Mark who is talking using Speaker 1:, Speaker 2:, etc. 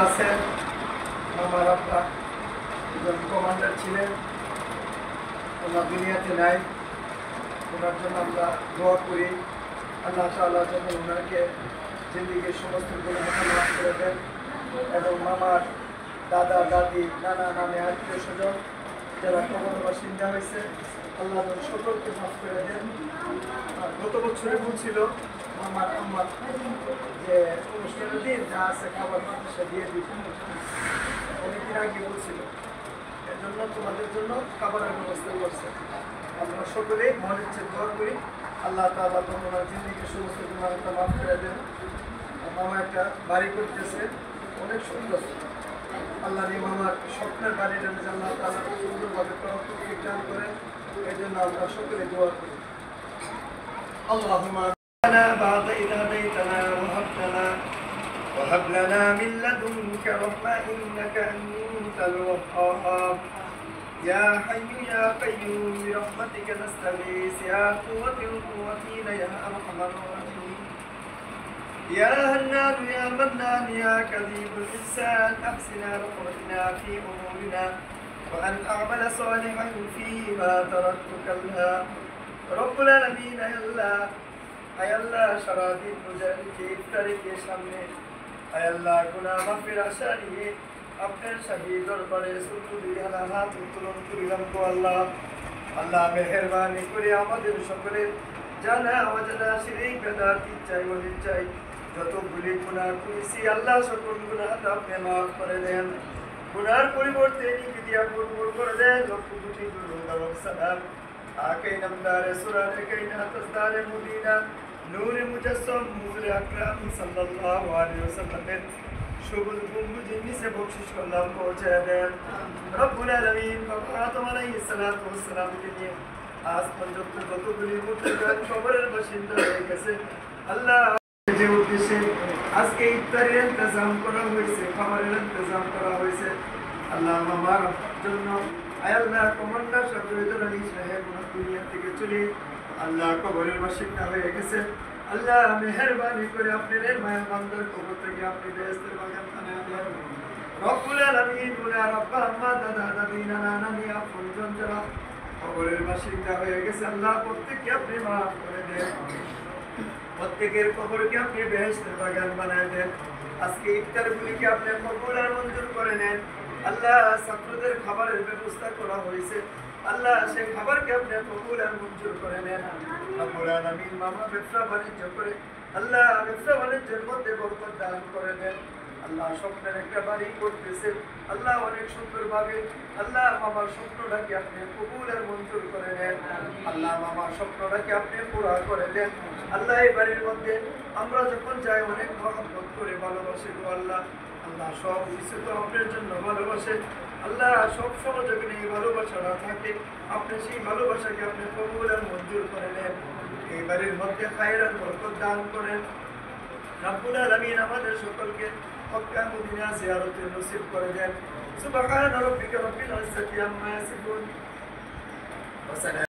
Speaker 1: আছেন, আমার আব্বা একজন কমান্ডার ছিলেন, ওনার দুনিয়াতে নাই। ওনার জন্য আমরা দোয়া করি, আল্লাহ তাআলা যেন ওনাকে জিন্দিগির সমস্ত গুনাহ মাফ করে দেন এবং মামার দাদা দাদি নানা নানি আত্মীয় স্বজন যারা কবরের বাসিন্দা হয়েছে আল্লাহ যেন সকলকে মাফ করে দেন। আর গত বছরে বলছিল মামার আম্মার যে অনুষ্ঠানের দিন যা আছে খাবার মাদ্রাসা দিয়ে দিত, অনেকদিন আগে বলছিল, এর জন্য তোমাদের জন্য খাবারের ব্যবস্থা করছে। আমরা সকলে মনে ইচ্ছে দোয়া করি আল্লাহ তাআলা তোমার জিন্দিগির সমস্ত গুনাহটা মাফ করে দেন। মামা একটা বাড়ি করতেছে, অনেক সুন্দর। আল্লাহ মামার স্বপ্নের বাড়িটা যেন আল্লাহ তাআলা সুন্দরভাবে তৌফিক দান করেন, এই জন্য আমরা সকলে দোয়া করি। আল্লাহুম্মা بعد إذ هديتنا وهب لنا من لدنك رحمة إنك أنت الوهاب يا حي يا قيوم برحمتك نستغيث يا قوة القوتين يا أرحم الراحمين يا هنان يا منان يا كريم الإحسان أحسنا رحمتنا في أمورنا وأن أعمل صالحا فيما تركت كلا رب العالمين يا الله আয় আল্লাহ সারাদিন রোজাকে ইফতারিকে সামনে আয় আল্লাহ গুনাহ মাফের আশা নিয়ে আপনার শাহী দরবারে সুতুলি আলা হাত উত্তোলন করিলাম গো আল্লাহ। আল্লাহ মেহেরবানি করে আমাদের সকলের জানা অজানা শিরিক বেদাত ইচ্ছাই অনিচ্ছাই যতগুলি গুনাহ করেছি আল্লাহ সকল গুনাহ আপনি মাফ করে দেন। গুনার পরিবর্তে নেকি দিয়া পূর্ণ করে দেন। লক্ষ কোটি দুরূদ এবং সালাম আকে নামদারে সুরাতে কাইনা তাসদারে মদিনা নূরে মুজাসসাম হুজুরে আকরাম সাল্লাল্লাহু আলাইহি ওয়াসাল্লামের সবুজ গম্বুজের নিচে বকশিশ করলাম পৌঁছে দেন। রব্বুল আলামিন আদম আলাইহিস সালাতু ওয়াস সালামকে নিয়ে আজ পর্যন্ত যতগুলি মুত্তাকিন কবরের বাসিন্দা হয়ে গেছে আল্লাহ যে উদ্দেশ্যে আজকে ইফতারের ইন্তজাম করা হয়েছে, খাবারের ইন্তজাম করা হয়েছে আল্লাহ মামার জন্য আয় আল্লাহ কমান্ডার শহীদুল আলী সাহেব দুনিয়া থেকে চলে আল্লাহ কবরের বাসিন্দা হয়ে গেছে। আল্লাহ মেহেরবানি করে আপনাদের মায়ের বান্দার কবর থেকে আপনি বেহেশতের বাগান বানায় দেন। রব্বুল আলামিন ওনার আব্বা আম্মা দাদা দাদি নানা নানি আপনজন যারা কবরের বাসিন্দা হয়ে গেছে আল্লাহ প্রত্যেককে আপনি মাফ করে দেন, প্রত্যেকের কবরকে আপনি বেহেশতের বাগান বানায় দেন। আজকে ইফতারগুলিকে আপনি কবুল আর মঞ্জুর করে নেন। আল্লাহ ছাত্রদের খাবারের ব্যবস্থা করা হয়েছে আল্লাহ সেই খাবারকে আপনি কবুল আর মঞ্জুর করে নেন। রব্বুল আলামিন মামা ব্যবসা বাণিজ্য করে আল্লাহ ব্যবসা বাণিজ্যের মধ্যে বরকত দান করে দেন। আল্লাহ স্বপ্নের একটা বাড়ি করতেছে আল্লাহ অনেক সুন্দরভাবে আল্লাহ মামার স্বপ্নটাকে আপনি কবুল আর মঞ্জুর করে নেন। আল্লাহ মামার স্বপ্নটাকে আপনি পুরা করে দেন। আল্লাহ এই বাড়ির মধ্যে আমরা যখন যাই অনেক মহব্বত করে ভালোবাসি গো আল্লাহ। আল্লাহ সব কিছু তো আপনার জন্য ভালোবাসে আল্লাহ, সব সময় যখন এই ভালোবাসাটা থাকে আপনি সেই ভালোবাসাকে আপনি কবুল আর মঞ্জুর করে নেন। এই বাড়ির মধ্যে খায়ের আর বরকত দান করেন। রব্বুল আলামিন আমাদের সকলকে মক্কা মদিনা জিয়ারতের নসিব করে দেন। সুবহান রাব্বিকা রাব্বিল ইজ্জাতি আম্মা ইয়াসিফুন ওয়া সালাম।